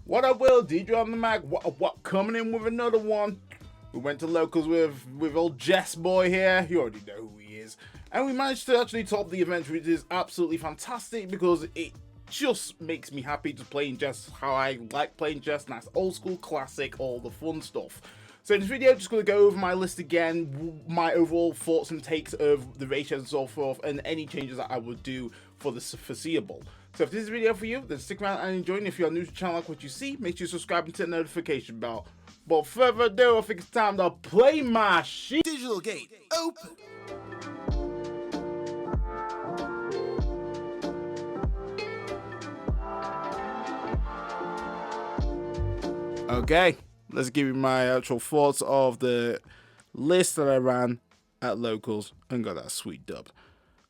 What I will, DJ on the mag, what coming in with another one. We went to locals with old Jess boy here. You already know who he is. And we managed to actually top the event, which is absolutely fantastic because it just makes me happy to play in Jess how I like playing Jess. Nice old school classic, all the fun stuff. So in this video, I'm just going to go over my list again, my overall thoughts and takes of the ratios and so forth, and any changes that I would do for the foreseeable. So if this is a video for you, then stick around and enjoy. And if you're new to the channel, like what you see, make sure you subscribe and hit the notification bell. But further ado, I think it's time to play my shit. Digital gate open. Okay, let's give you my actual thoughts of the list that I ran at locals and got that sweet dub.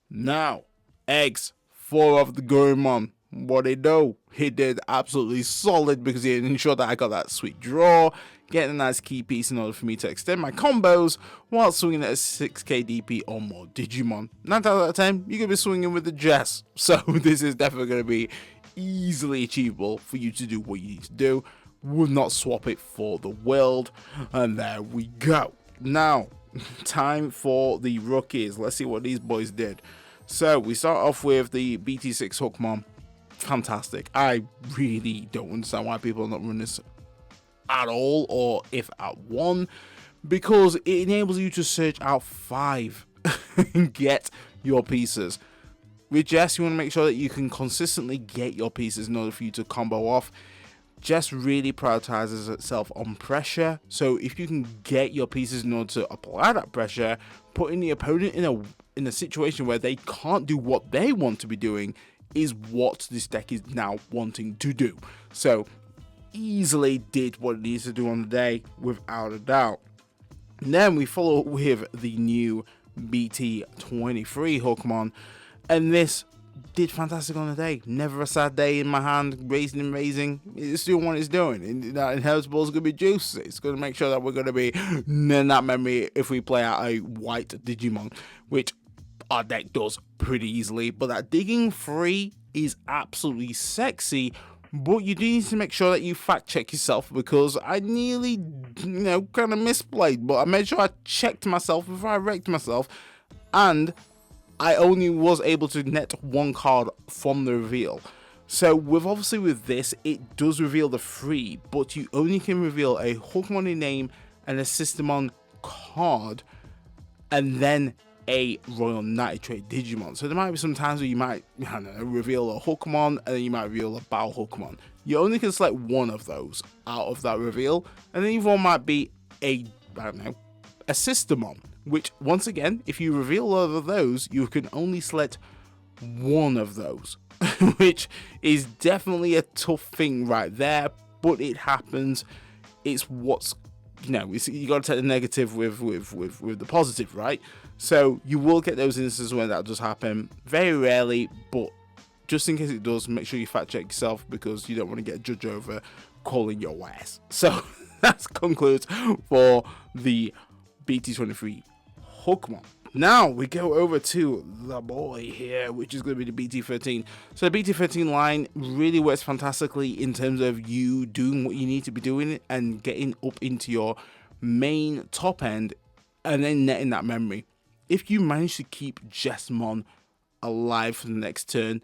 Now, eggs, 4 of the Goemon. What he do? He did absolutely solid because he ensured that I got that sweet draw, getting a nice key piece in order for me to extend my combos while swinging at a 6k DP or more Digimon. 9 times out of 10, you're going to be swinging with the Jess. So this is definitely going to be easily achievable for you to do what you need to do. Would not swap it for the world. And there we go. Now, time for the rookies. Let's see what these boys did. So we start off with the BT6 Hookmon. Fantastic. I really don't understand why people are not running this at all, or if at one, because it enables you to search out 5 and get your pieces. With Jess, you want to make sure that you can consistently get your pieces in order for you to combo off. Jess really prioritizes itself on pressure, so if you can get your pieces in order to apply that pressure, putting the opponent in a situation where they can't do what they want to be doing is what this deck is now wanting to do. So easily did what it needs to do on the day without a doubt. And then we follow with the new BT23 Hookmon, and this did fantastic on the day. Never a sad day in my hand, raising and raising. It's doing what it's doing, and that inheritable is going to be juicy. It's going to make sure that we're going to be in that memory if we play out a white Digimon, which our deck does pretty easily. But that digging free is absolutely sexy, but you do need to make sure that you fact check yourself, because I nearly, kind of misplayed, but I made sure I checked myself before I wrecked myself, and I only was able to net 1 card from the reveal. So with this, it does reveal the free, but you only can reveal a Hookmon name and a Sistermon card, and then a Royal Nitrate Digimon. So there might be some times where you might, reveal a Hookmon and then you might reveal a Battle Hookmon. You only can select one of those out of that reveal, and then either one might be a Sistermon, which once again, if you reveal all of those, you can only select one of those, which is definitely a tough thing right there, but it happens. It's what's, you got to take the negative with the positive, right? So you will get those instances when that does happen, very rarely, but just in case it does, make sure you fact check yourself, because you don't want to get judged over calling your ass. So that concludes for the BT23 Hookmon. Now we go over to the boy here, which is going to be the BT13. So the BT13 line really works fantastically in terms of you doing what you need to be doing and getting up into your main top end and then netting that memory. If you manage to keep Jesmon alive for the next turn,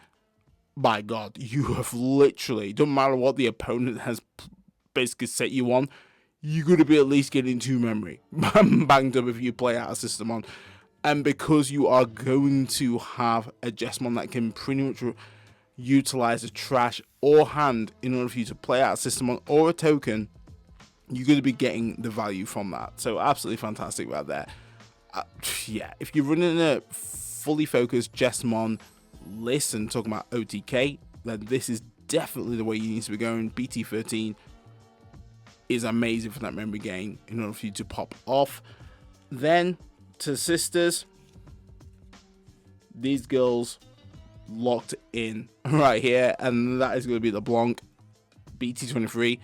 by God, you have literally, don't matter what the opponent has basically set you on, you're going to be at least getting 2 memory banged up if you play out a Sistermon. And because you are going to have a Jesmon that can pretty much utilize a trash or hand in order for you to play out a Sistermon or a token, you're going to be getting the value from that. So absolutely fantastic right there. Yeah, if you're running a fully focused Jesmon list and talking about OTK, then this is definitely the way you need to be going. BT13 is amazing for that memory gain in order for you to pop off. Then to sisters, these girls locked in right here, and that is going to be the Blanc BT23,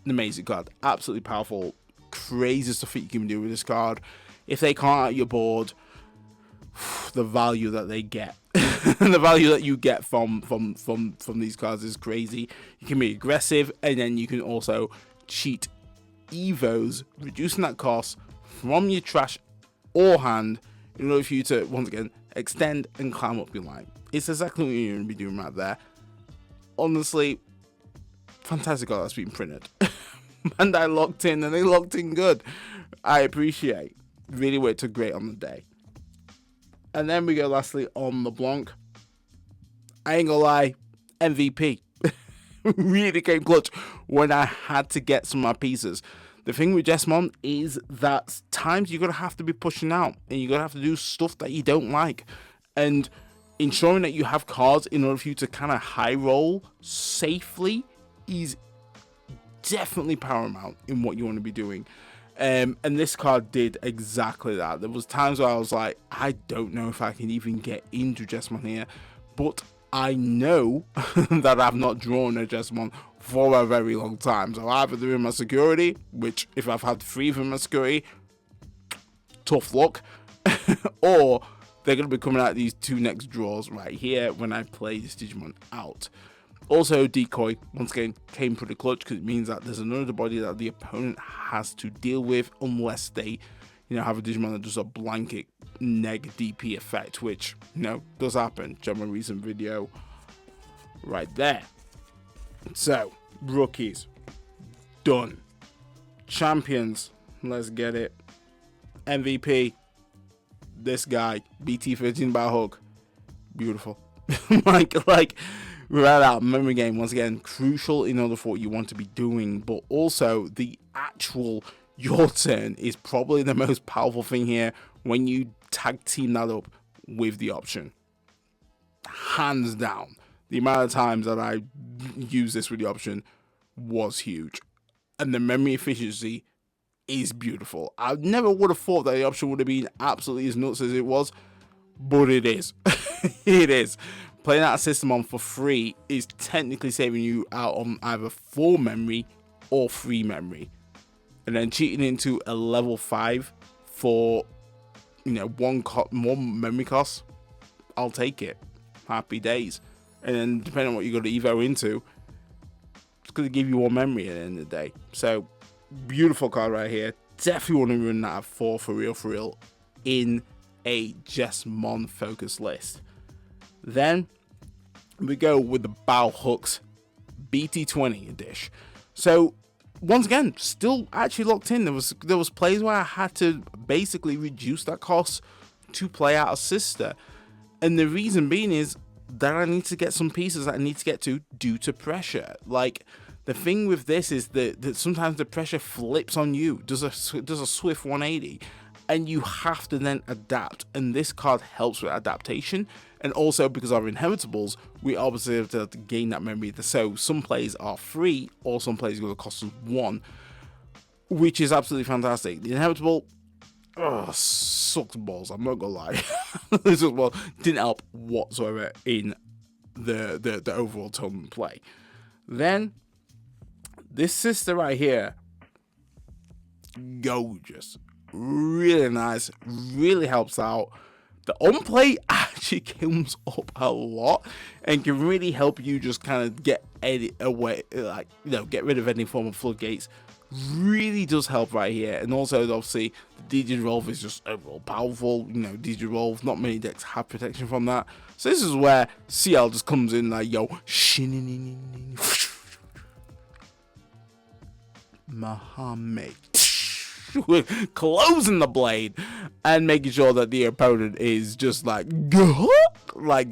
an amazing card, absolutely powerful, crazy stuff that you can do with this card. If they can't out your board, the value that they get. The value that you get from these cards is crazy. You can be aggressive, and then you can also cheat evos, reducing that cost from your trash or hand in order for you to, once again, extend and climb up your line. It's exactly what you're going to be doing right there. Honestly, fantastic card that's been printed. And I locked in, and they locked in good. I appreciate. Really worked great on the day. And then we go lastly on the Blanc. I ain't gonna lie, MVP. Really came clutch when I had to get some of my pieces. The thing with Jesmon is that times you're going to have to be pushing out, and you're going to have to do stuff that you don't like. And ensuring that you have cards in order for you to kind of high roll safely is definitely paramount in what you want to be doing. And this card did exactly that. There was times where I was like, I don't know if I can even get into Jesmon here, but I know that I've not drawn a Jesmon for a very long time. So either they're in my security, which if I've had 3 of them in my security, tough luck, or they're going to be coming out these 2 next draws right here when I play this Digimon out. Also, Decoy, once again, came pretty clutch because it means that there's another body that the opponent has to deal with unless they, have a Digimon that does a blanket neg DP effect, which, does happen. Check my recent video right there. So, rookies, done. Champions, let's get it. MVP, this guy, BT23 by hook, beautiful. like, without that memory game, once again, crucial in order for what you want to be doing, but also the actual your turn is probably the most powerful thing here when you tag team that up with the option. Hands down, the amount of times that I used this with the option was huge, and the memory efficiency is beautiful. I never would have thought that the option would have been absolutely as nuts as it was, but it is. It is. Playing out a Sistermon for free is technically saving you out on either 4 memory or 3 memory. And then cheating into a level 5 for, one memory cost, I'll take it. Happy days. And then depending on what you got to evo into, it's going to give you 1 memory at the end of the day. So, beautiful card right here. Definitely want to run that at 4 for real in a Jesmon focus list. Then we go with the Bow Hooks BT20 dish. So once again, still actually locked in. There was plays where I had to basically reduce that cost to play out a sister, and the reason being is that I need to get some pieces that I need to get to due to pressure. Like, the thing with this is that sometimes the pressure flips on you, does a swift 180, and you have to then adapt, and this card helps with adaptation. And also, because of inheritables, we obviously have to gain that memory. So some plays are free, or some plays are going to cost us 1, which is absolutely fantastic. The inheritable sucks balls, I'm not gonna lie. This didn't help whatsoever in the overall tournament play. Then this sister right here, gorgeous, really nice, really helps out. The on-play actually comes up a lot and can really help you just kind of get away, get rid of any form of floodgates. Really does help right here. And also, obviously, the Digivolve is just overall powerful. Digivolve, not many decks have protection from that. So this is where CL just comes in like, yo, Muhammad. Closing the blade and making sure that the opponent is just like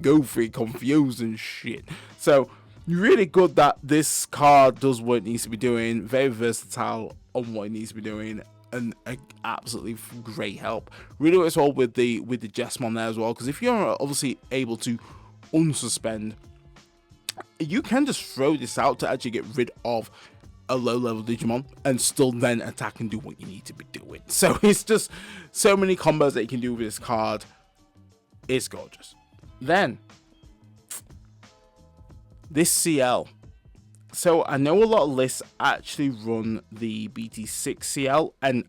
goofy, confused and shit. So really good that this card does what it needs to be doing. Very versatile on what it needs to be doing, and absolutely great help. Really works well with the Jesmon there as well, because if you're obviously able to unsuspend, you can just throw this out to actually get rid of a low-level Digimon and still then attack and do what you need to be doing. So it's just so many combos that you can do with this card. It's gorgeous. Then this CL. So I know a lot of lists actually run the BT6 CL, and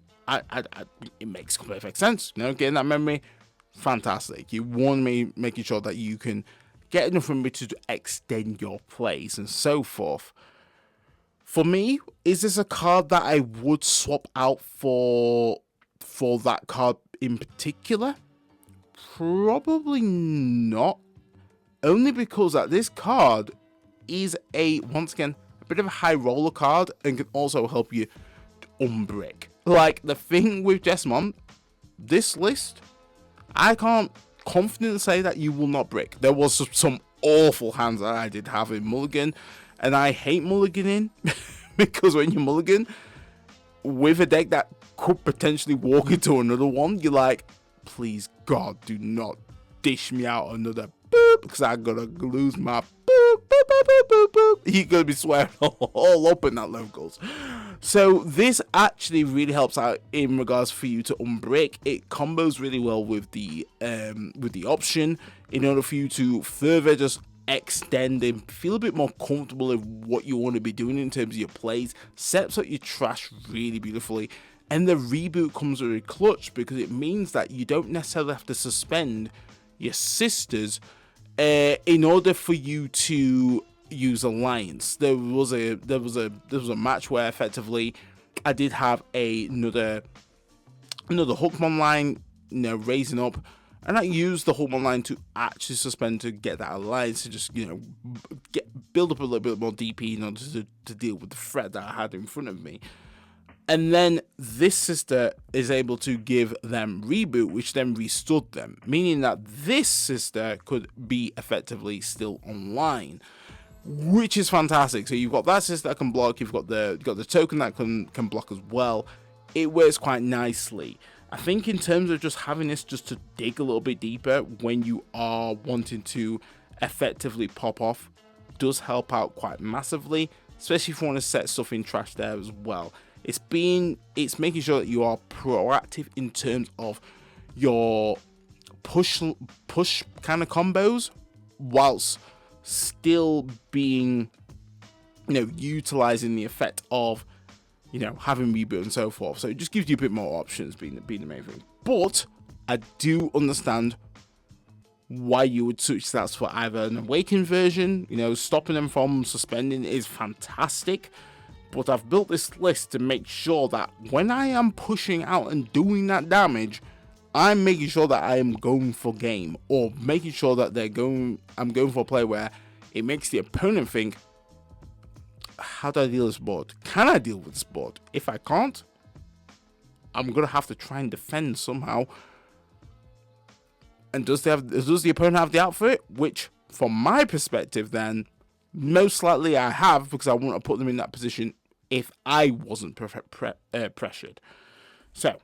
it makes perfect sense. Getting that memory, fantastic. You want me making sure that you can get enough from it to extend your plays and so forth. For me, is this a card that I would swap out for that card in particular? Probably not. Only because that this card is once again, a bit of a high roller card and can also help you unbrick. Like, the thing with Jesmon, this list, I can't confidently say that you will not brick. There was some awful hands that I did have in Mulligan, and I hate mulliganing because when you mulligan with a deck that could potentially walk into another one, you're like, please God, do not dish me out another boop, because I'm gonna lose my boop, boop, boop, boop, boop, boop. You're gonna be swearing all up in that locals. So this actually really helps out in regards for you to unbreak. It combos really well with the option in order for you to further just extend and feel a bit more comfortable with what you want to be doing in terms of your plays. Sets up your trash really beautifully, and the reboot comes very clutch because it means that you don't necessarily have to suspend your sisters in order for you to use alliance. There was a match where effectively I did have another Hookmon line, raising up, and I used the Hookmon line to actually suspend to get that alliance to just build up a little bit more DP in order to deal with the threat that I had in front of me. And then this sister is able to give them reboot, which then restored them, meaning that this sister could be effectively still online, which is fantastic. So you've got that sister that can block, you've got the token that can block as well. It works quite nicely. I think in terms of just having this just to dig a little bit deeper when you are wanting to effectively pop off does help out quite massively, especially if you want to set stuff in trash there as well. It's making sure that you are proactive in terms of your push kind of combos, whilst still being, utilizing the effect of, having reboot and so forth. So it just gives you a bit more options, being the main thing. But I do understand why you would switch that for either an awakened version. Stopping them from suspending is fantastic. But I've built this list to make sure that when I am pushing out and doing that damage, I'm making sure that I am going for game, or making sure that I'm going for a play where it makes the opponent think, how do I deal with this board? Can I deal with this board? If I can't, I'm going to have to try and defend somehow. And does the opponent have the outfit? Which, from my perspective, then, most likely I have, because I want to put them in that position if I wasn't pressured. So,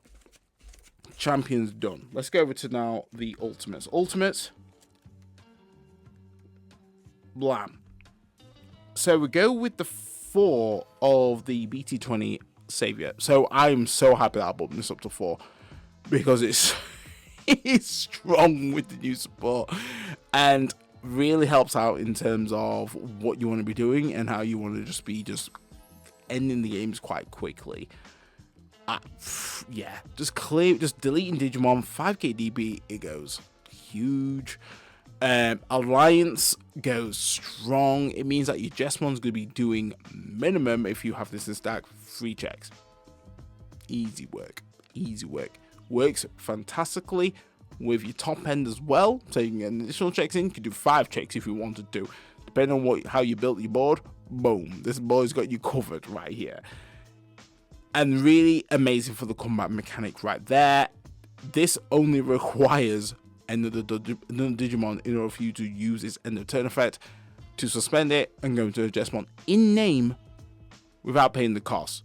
champions done. Let's go over to now the ultimates. Ultimates. Blam. So we go with the 4 of the BT20 Savior. So I'm so happy that I bumped this up to 4 because it's strong with the new support and really helps out in terms of what you want to be doing and how you want to just ending the games quite quickly. Just deleting Digimon 5k DB, it goes huge. Alliance goes strong. It means that your Jesmon's going to be doing minimum, if you have this in stack, 3 checks. Easy work. Works fantastically with your top end as well. So you can get additional checks in. You can do 5 checks if you wanted to, depending on how you built your board. Boom, this boy's got you covered right here. And really amazing for the combat mechanic right there. This only requires another Digimon in order for you to use its end of turn effect to suspend it and go into a Jesmon in name without paying the cost.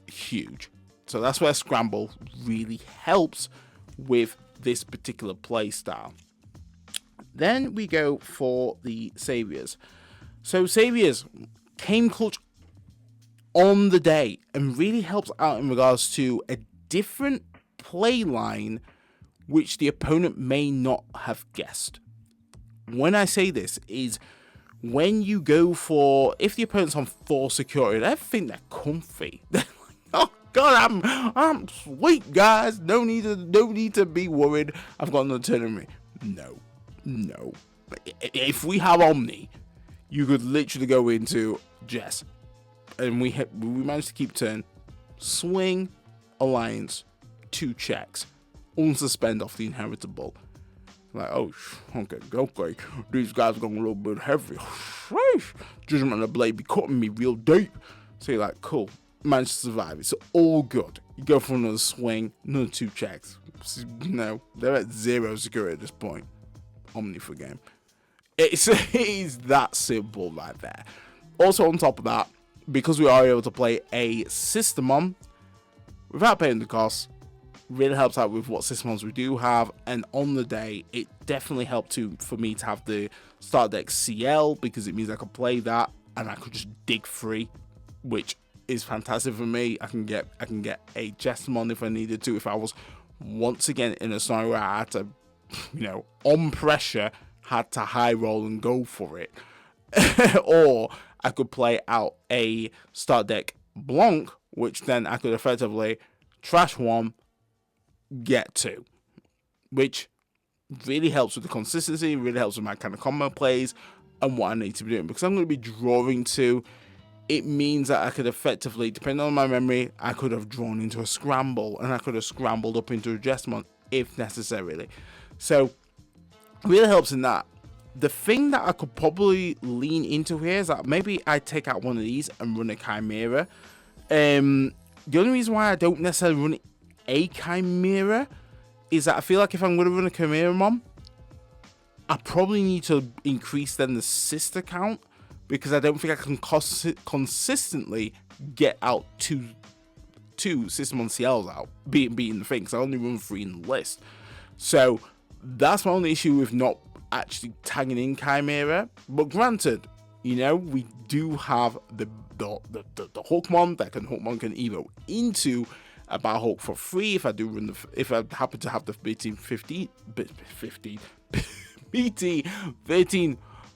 Huge. So that's where Scramble really helps with this particular play style. Then we go for the Saviors. So Saviors came clutch on the day and really helps out in regards to a different play line which the opponent may not have guessed. When I say this is when you go for, if the opponent's on 4 security, they think they're comfy. They're like, oh God, I'm sweet, guys. No need to be worried. I've got another turn in me. No. If we have Omni, you could literally go into Jess, and we managed to keep turn, swing, alliance, 2 checks, unsuspend off the inheritable. Like, oh, okay. These guys are going a little bit heavy. Jesmon and the blade be cutting me real deep. So you're like, cool, managed to survive. It's all good. You go for another swing, another 2 checks. No, they're at 0 security at this point. Omni for game. It's that simple right there. Also, on top of that, because we are able to play a Sistermon without paying the cost, really helps out with what Sistermons we do have. And on the day, it definitely helped for me to have the start deck CL, because it means I could play that and I could just dig free, which is fantastic for me. I can get a Jesmon if I needed to, if I was once again in a scenario where I had to, on pressure, had to high roll and go for it. Or I could play out a start deck Blanc, which then I could effectively trash 1, get 2, which really helps with the consistency, really helps with my kind of combo plays and what I need to be doing. Because I'm going to be drawing 2, it means that I could effectively, depending on my memory, I could have drawn into a scramble, and I could have scrambled up into a Jesmon if necessarily. So really helps in that. The thing that I could probably lean into here is that maybe I take out one of these and run a Chimera. The only reason why I don't necessarily run a Chimera is that I feel like if I'm going to run a Chimera Mom, I probably need to increase then the sister count, because I don't think I can consistently get out two Sistermon CLs out, beating the thing, because I only run 3 in the list. So that's my only issue with not actually tagging in Chimera. But granted, we do have the Hawkmon that Hawkmon can evo into a Battle Hawk for free if I do run if I happen to have the BT13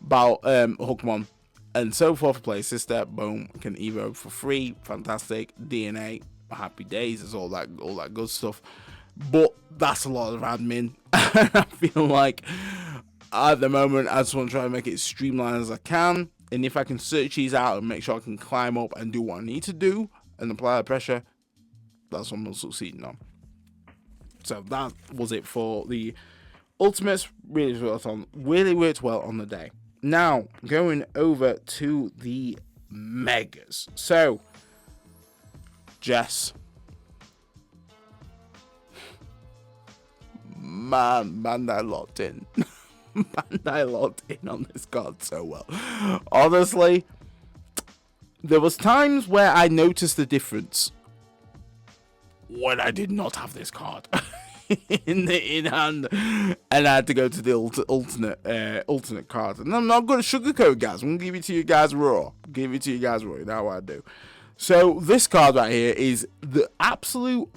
Battle Hawkmon and so forth. Play sister, boom, can evo for free, fantastic. DNA, happy days, is all that good stuff. But that's a lot of admin. I feel like at the moment I just want to try to make it as streamlined as I can, and if I can search these out and make sure I can climb up and do what I need to do and apply the pressure, that's what I'm succeeding on. So that was it for the ultimates. Really worked well on the day. Now going over to the megas. So Jess, man, I locked in. I locked in on this card so well. Honestly, there was times where I noticed the difference when I did not have this card in hand, and I had to go to the alternate card. And I'm not going to sugarcoat, guys. I'm going to give it to you guys raw. You know what I do. So this card right here is the absolute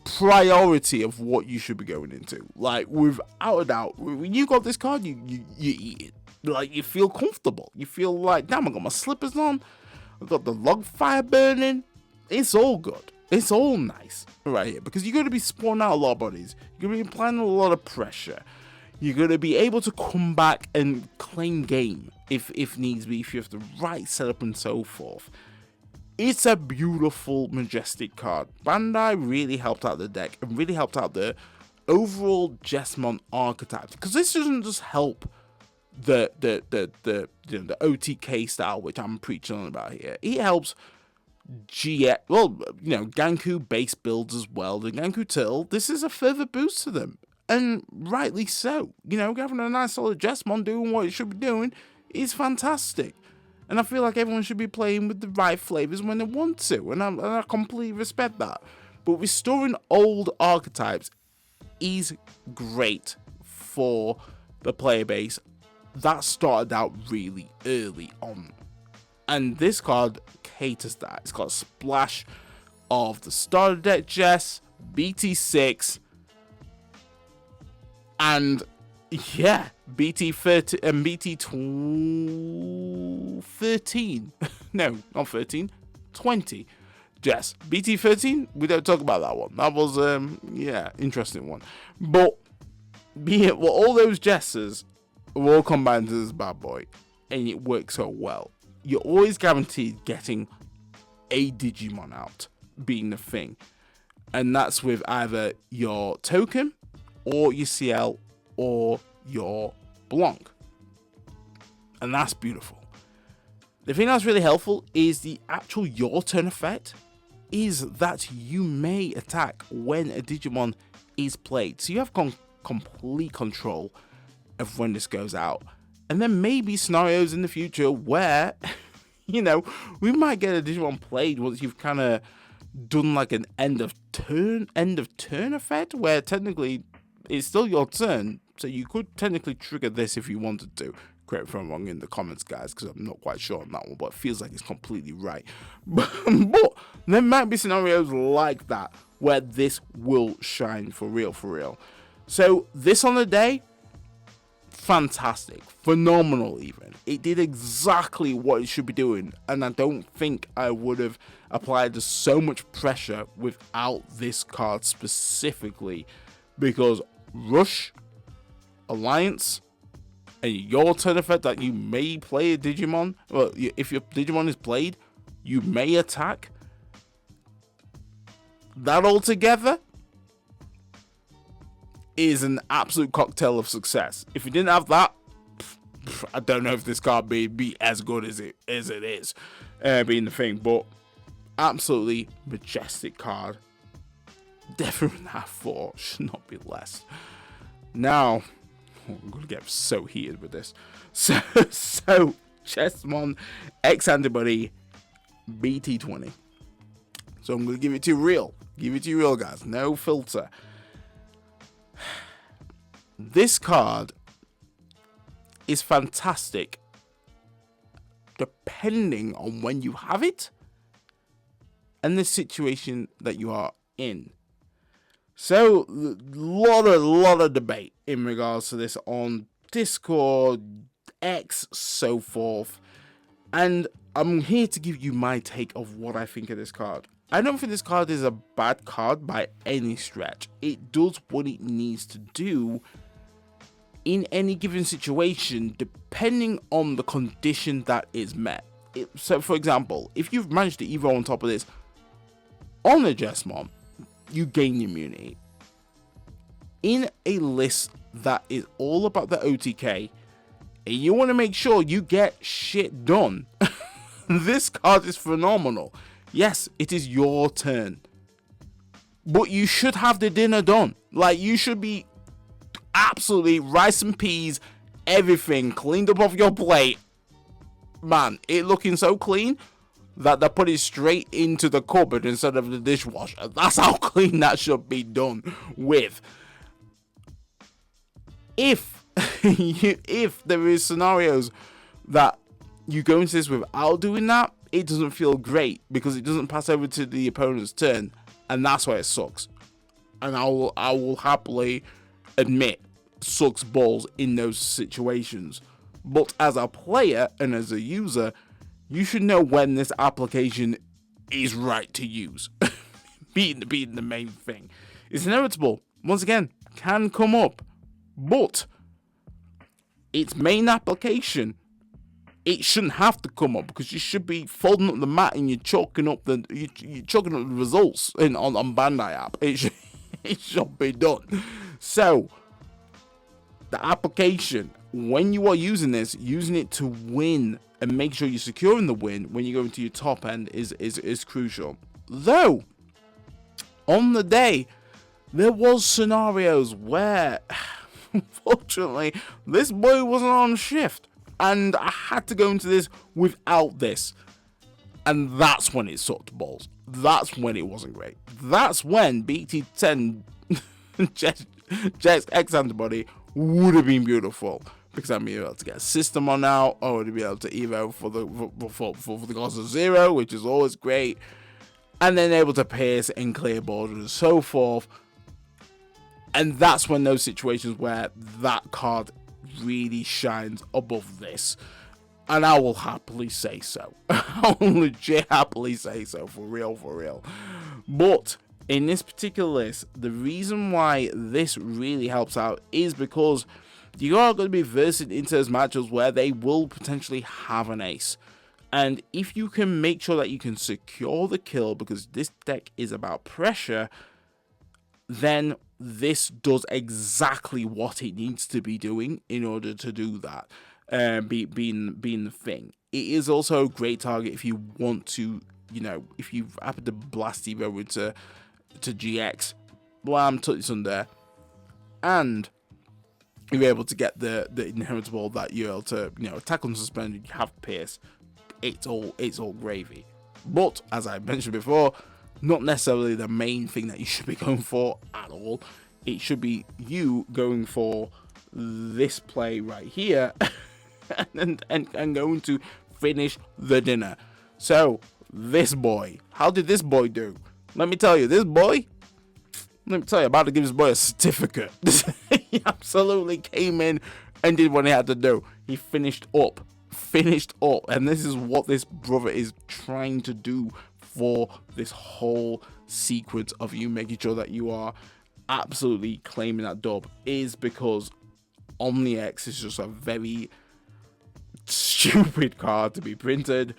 priority of what you should be going into. Like, without a doubt, when you got this card, you eat it. Like, you feel comfortable. You feel like, damn, I got my slippers on. I got the log fire burning. It's all good. It's all nice right here, because you're going to be spawning out a lot of bodies. You're going to be applying a lot of pressure. You're going to be able to come back and claim game if needs be, if you have the right setup and so forth. It's a beautiful, majestic card. Bandai really helped out the deck and really helped out the overall Jesmon archetype, because this doesn't just help the OTK style, which I'm preaching on about here. It helps Ganku base builds as well. The Ganku Turtle, this is a further boost to them, and rightly so. Having a nice solid Jesmon doing what it should be doing is fantastic. And I feel like everyone should be playing with the right flavors when they want to, and I completely respect that. But restoring old archetypes is great for the player base that started out really early on. And this card caters that. It's got a splash of the starter deck Jess, BT6, and yeah, BT30 and BT13. No, not 13. 20. Jess. BT13, we don't talk about that one. That was, yeah, interesting one. But, well, all those Jesses were all combined to this bad boy, and it works so well. You're always guaranteed getting a Digimon out, being the thing. And that's with either your token, or your CL, or your Blanc. And that's beautiful. The thing that's really helpful is the actual your turn effect is that you may attack when a Digimon is played. So you have complete control of when this goes out. And there may be scenarios in the future where, you know, we might get a Digimon played once you've kind of done like an end of turn effect, where technically it's still your turn. So you could technically trigger this if you wanted to. Correct me if I'm wrong in the comments, guys, because I'm not quite sure on that one, but it feels like it's completely right. But there might be scenarios like that where this will shine for real, for real. So this on the day, fantastic, phenomenal even. It did exactly what it should be doing, and I don't think I would have applied so much pressure without this card specifically, because Rush, Alliance, and your turn effect that you may play a Digimon, well, if your Digimon is played, you may attack. That all together is an absolute cocktail of success. If you didn't have that, I don't know if this card would be as good as it is, being the thing. But absolutely majestic card. Definitely not 4, should not be less. Now, I'm gonna get so heated with this. So Jesmon X Antibody BT20. So I'm gonna give it to you real. Give it to you real, guys. No filter. This card is fantastic depending on when you have it and the situation that you are in. So, lot of debate in regards to this on Discord, X, so forth. And I'm here to give you my take of what I think of this card. I don't think this card is a bad card by any stretch. It does what it needs to do in any given situation, depending on the condition that is met. So, for example, if you've managed to Evo on top of this on a Jesmon, you gain immunity. In a list that is all about the OTK, and you want to make sure you get shit done, this card is phenomenal. Yes, it is your turn, but you should have the dinner done. Like, you should be absolutely rice and peas, everything cleaned up off your plate. Man, it looking so clean that they put it straight into the cupboard instead of the dishwasher. That's how clean that should be done with. If there is scenarios that you go into this without doing that, it doesn't feel great because it doesn't pass over to the opponent's turn, and that's why it sucks. And I will happily admit, sucks balls in those situations. But as a player and as a user, you should know when this application is right to use. being the main thing. It's inevitable. Once again, can come up. But its main application, it shouldn't have to come up, because you should be folding up the mat and you're chalking up the results on Bandai app. It should be done. So the application, when you are using this, using it to win and make sure you're securing the win when you go into your top end is crucial. Though, on the day, there was scenarios where, unfortunately, this boy wasn't on shift, and I had to go into this without this. And that's when it sucked balls. That's when it wasn't great. That's when BT10 Jess X Antibody would have been beautiful, because I'd be able to get a Sistermon out, or to be able to Evo for the cost of 0, which is always great, and then able to pierce and clear borders and so forth. And that's when those situations where that card really shines above this. And I will happily say so. I will legit happily say so, for real, for real. But in this particular list, the reason why this really helps out is because you are going to be versing into those matchups where they will potentially have an ace. And if you can make sure that you can secure the kill, because this deck is about pressure, then this does exactly what it needs to be doing in order to do that. Being the thing. It is also a great target if you want to, if you happen to blast Evo into GX, blam, touch under, and you're able to get the inheritable that you're able to, attack unsuspended, you have Pierce, it's all gravy. But as I mentioned before, not necessarily the main thing that you should be going for at all. It should be you going for this play right here and going to finish the dinner. So this boy, how did this boy do? Let me tell you, about to give this boy a certificate. He absolutely came in and did what he had to do. He finished up, and this is what this brother is trying to do for this whole sequence of you making sure that you are absolutely claiming that dub, is because Omni X is just a very stupid card to be printed.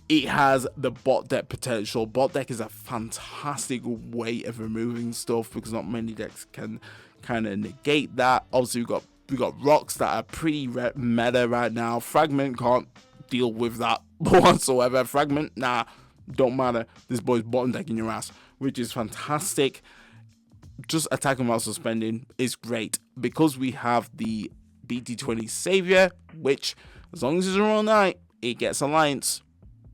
It has the bot deck potential. Bot deck is a fantastic way of removing stuff because not many decks can kind of negate that. Obviously, we got rocks that are pretty meta right now. Fragment can't deal with that whatsoever. Fragment, nah, don't matter. This boy's bottom decking your ass, which is fantastic. Just attacking while suspending is great because we have the BT20 Savior, which as long as it's a Royal Knight, it gets Alliance.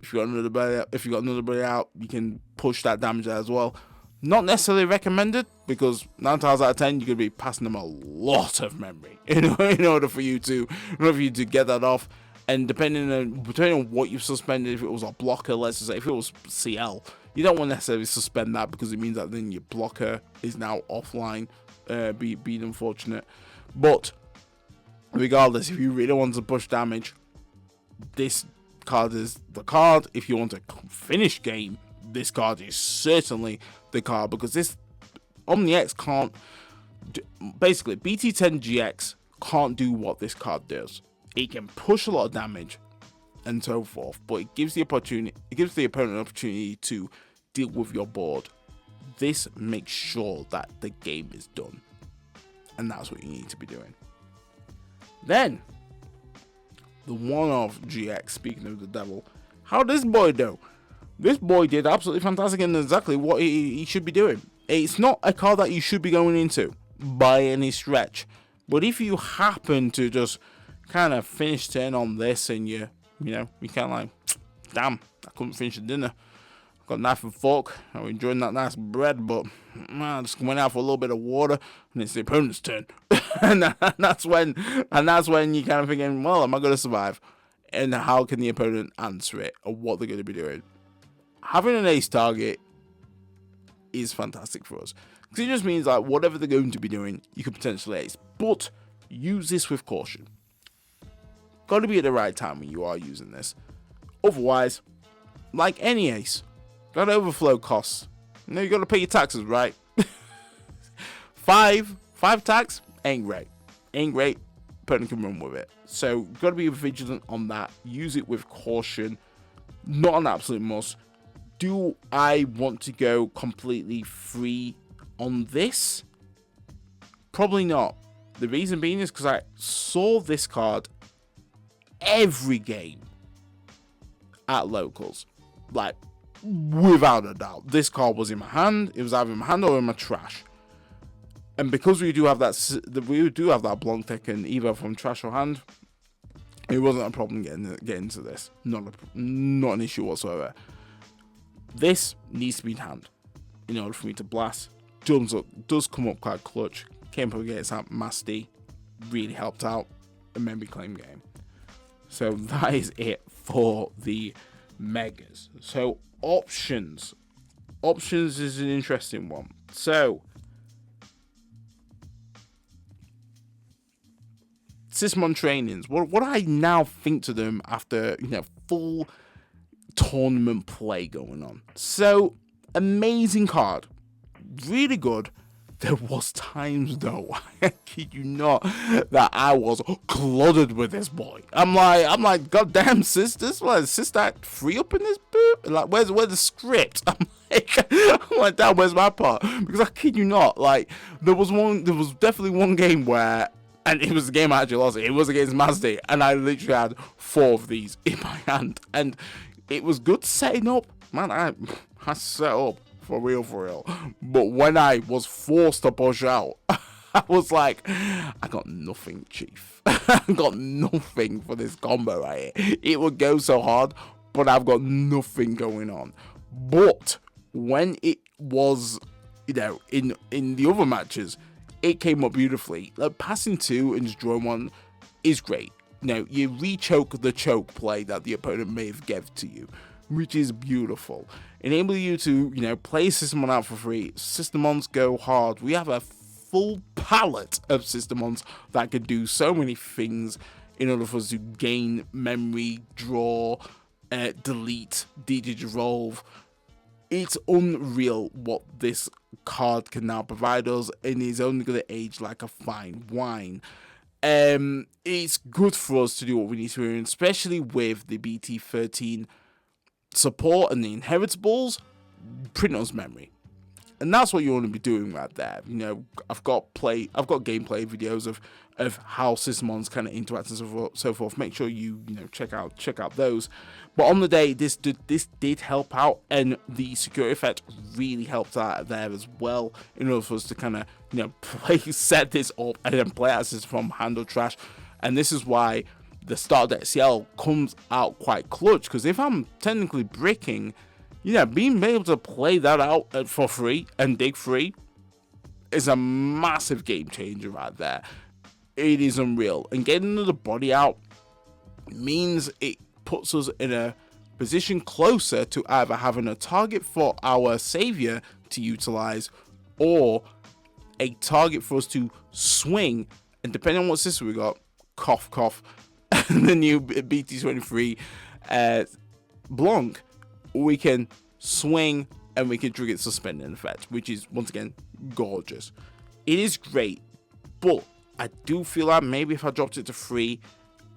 If you got another buddy out, you can push that damage out as well. Not necessarily recommended because 9 times out of 10 you're gonna be passing them a lot of memory in order for you to get that off. And depending on what you've suspended, if it was a blocker, let's just say if it was CL, you don't want to necessarily suspend that because it means that then your blocker is now offline, being unfortunate. But regardless, if you really want to push damage, this card is the card. If you want to finish game, this card is certainly the card because this Omni X can't, basically BT10 GX can't do what this card does. It can push a lot of damage and so forth, but it gives the opponent an opportunity to deal with your board. This makes sure that the game is done, and that's what you need to be doing. Then the one-off GX, speaking of the devil, how did this boy do? This boy did absolutely fantastic and exactly what he should be doing. It's not a card that you should be going into by any stretch, but if you happen to just kind of finish turn on this and you kind of like, damn, I couldn't finish the dinner. Got a knife and fork. I'm enjoying that nice bread, but I just went out for a little bit of water, and it's the opponent's turn. and that's when you kind of thinking, well, am I going to survive? And how can the opponent answer it, or what they're going to be doing? Having an ace target is fantastic for us because it just means like whatever they're going to be doing, you could potentially ace. But use this with caution. Got to be at the right time when you are using this. Otherwise, like any ace, got to overflow costs. You got to pay your taxes, right? five tax ain't great. Opponent can run with it. So got to be vigilant on that. Use it with caution. Not an absolute must. Do I want to go completely free on this? Probably not. The reason being is because I saw this card every game at locals, like without a doubt. This card was in my hand. It was either in my hand or in my trash. And because we do have that Blanc Tech and Evo from trash or hand, it wasn't a problem getting into this. Not an issue whatsoever. This needs to be in hand in order for me to blast. Does come up quite clutch. Came up against that Masty, really helped out, and maybe claim game. So that is it for the megas. So options is an interesting one. So Sistermon trainings, what I now think to them after, full tournament play going on. So, amazing card. Really good. There was times though, I kid you not, that I was clotted with this boy. I'm like, goddamn, sis, this was Sister Act 3 up in this boob? Like, where's the script? I'm like, damn, where's my part? Because I kid you not, like, there was definitely one game where, and it was a game I actually lost. It was against Mazda, and I literally had 4 of these in my hand, and it was good setting up. Man, I set up. For real. But when I was forced to push out, I was like, I got nothing, chief. I got nothing for this combo right here. It would go so hard, but I've got nothing going on. But when it was, in the other matches, it came up beautifully. Like, passing 2 and just drawing 1 is great. You re-choke the choke play that the opponent may have gave to you, which is beautiful. Enable you to, play Sistermon out for free. Sistermons go hard. We have a full palette of Sistermons that can do so many things in order for us to gain memory, draw, delete, Digivolve. It's unreal what this card can now provide us, and is only going to age like a fine wine. It's good for us to do what we need to do, especially with the BT13 support and the inheritables. Print us memory, and that's what you want to be doing right there. I've got gameplay videos of how Sistermons kind of interact and so forth. Make sure you check out those. But on the day, this did help out, and the security effect really helped out there as well, in order for us to kind of set this up and then play as from handle trash. And this is why the start deck CL comes out quite clutch, because if I'm technically bricking, being able to play that out for free and dig free is a massive game changer right there. It is unreal, and getting another body out means it puts us in a position closer to either having a target for our savior to utilize, or a target for us to swing, and depending on what system we got, cough, the new BT23 Blanc, we can swing and we can trigger its suspending effect, which is once again gorgeous. It is great, but I do feel like maybe if I dropped it to 3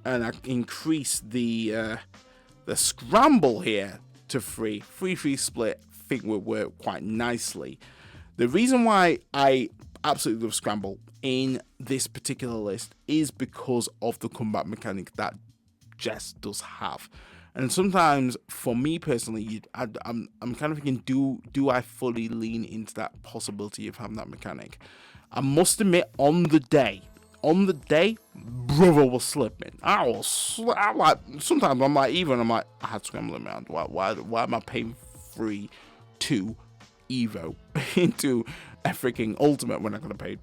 and I increase the scramble here to 3 split, I think would work quite nicely. The reason why I absolutely love scramble in this particular list is because of the comeback mechanic that Jess does have. And sometimes, for me personally, I'm kind of thinking, do I fully lean into that possibility of having that mechanic? I must admit, on the day, brother was slipping. I'm like, sometimes I'm like, I had scrambling around. Why am I paying 3-2 Evo into a freaking ultimate when I could have paid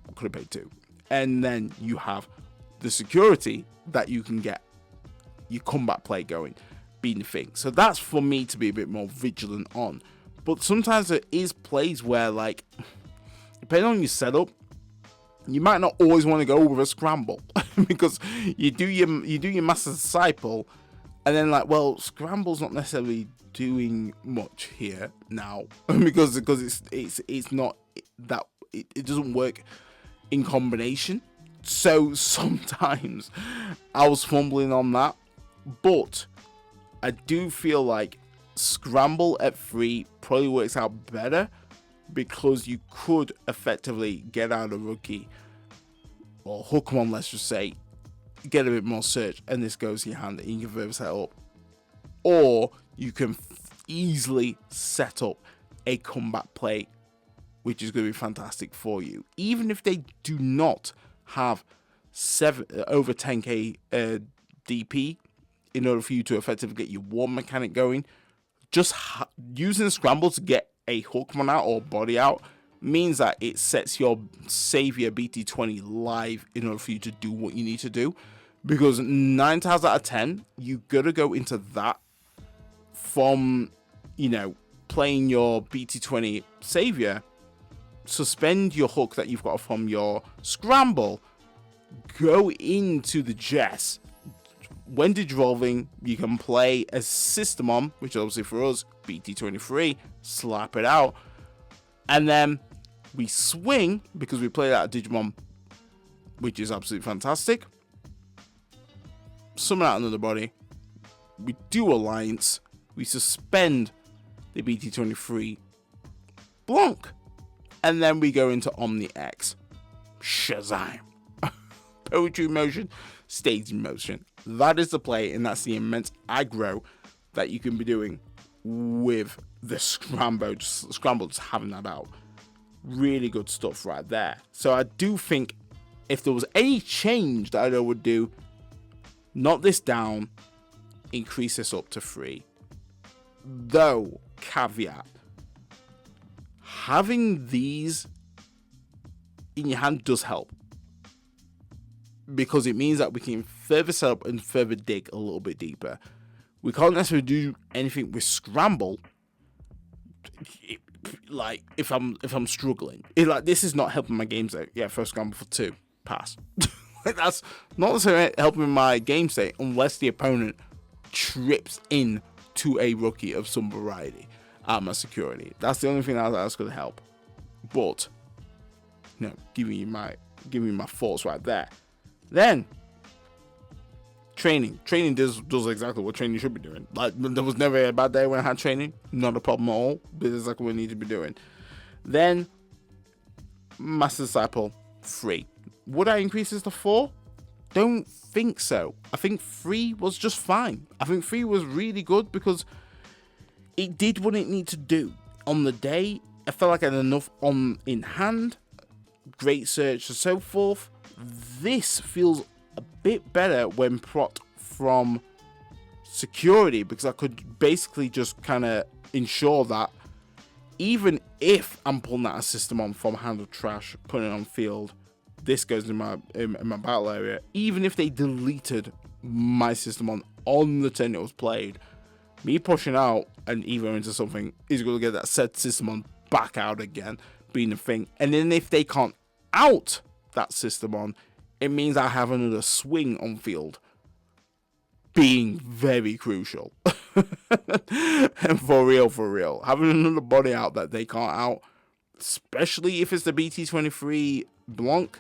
2? And then you have the security that you can get your combat play going, being the thing. So that's for me to be a bit more vigilant on. But sometimes there is plays where, like, depending on your setup, you might not always want to go with a scramble because you do your master disciple, and then like, well, scramble's not necessarily doing much here now because it's not that it doesn't work in combination. So sometimes I was fumbling on that, but I do feel like scramble at 3 probably works out better, because you could effectively get out a rookie or hook one, let's just say, get a bit more search, and this goes in your hand and you can further set up. Or you can easily set up a combat play, which is going to be fantastic for you. Even if they do not have over 10k DP, in order for you to effectively get your war mechanic going, just using the scramble to get a hook one out or body out means that it sets your savior BT20 live in order for you to do what you need to do. Because 9 times out of 10, you gotta go into that from, playing your BT20 savior, suspend your hook that you've got from your scramble, go into the Jess. When digivolving, you can play as Sistermon, which obviously for us, BT23, slap it out. And then we swing, because we play that Digimon, which is absolutely fantastic. Summon out another body. We do Alliance. We suspend the BT23 Blanc. And then we go into Omni X. Shazam. Poetry in motion, stage in motion. That is the play, and that's the immense aggro that you can be doing with the Scramble, just having that out. Really good stuff right there. So I do think if there was any change that I would do, knock this down, increase this up to 3. Though, caveat, having these in your hand does help, because it means that we can further set up and further dig a little bit deeper. We can't necessarily do anything with Scramble. Like if I'm struggling, this is not helping my game state. Yeah, first Scramble for 2, pass. That's not necessarily helping my game state unless the opponent trips in to a rookie of some variety at my security. That's the only thing that's going to help. But no, giving you my thoughts right there. Then training does exactly what training should be doing. Like, there was never a bad day when I had training, not a problem at all. But it's exactly what we need to be doing. Then Master Disciple 3. Would I increase this to 4? Don't think so. I think 3 was just fine. I think 3 was really good because it did what it needed to do. On the day, I felt like I had enough in hand, great search and so forth. This feels a bit better when proc from security, because I could basically just kind of ensure that even if I'm pulling out a Sistermon from Hand of Trash, putting it on field, this goes in my battle area. Even if they deleted my Sistermon on the turn it was played, me pushing out and either into something is going to get that said Sistermon back out again, being the thing. And then if they can't out that Sistermon, it means I have another swing on field, being very crucial. And for real, having another body out that they can't out, especially if it's the BT23 Blanc,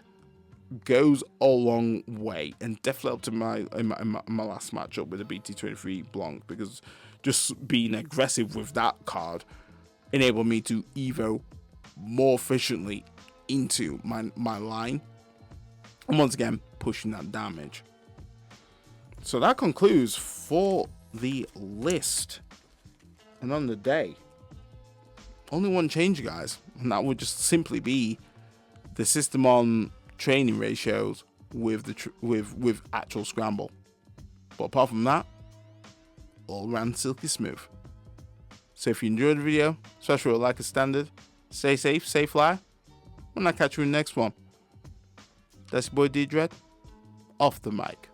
goes a long way, and definitely up to my last matchup with the BT23 Blanc, because just being aggressive with that card enabled me to evo more efficiently into my line, and once again pushing that damage. So that concludes for the list. And on the day, only one change, guys, and that would just simply be the Sistermon training ratios with the with actual Scramble. But apart from that, all ran silky smooth. So if you enjoyed the video, especially with like a standard, stay safe, stay fly, and I'll catch you in the next one. That's your boy D Dread, off the mic.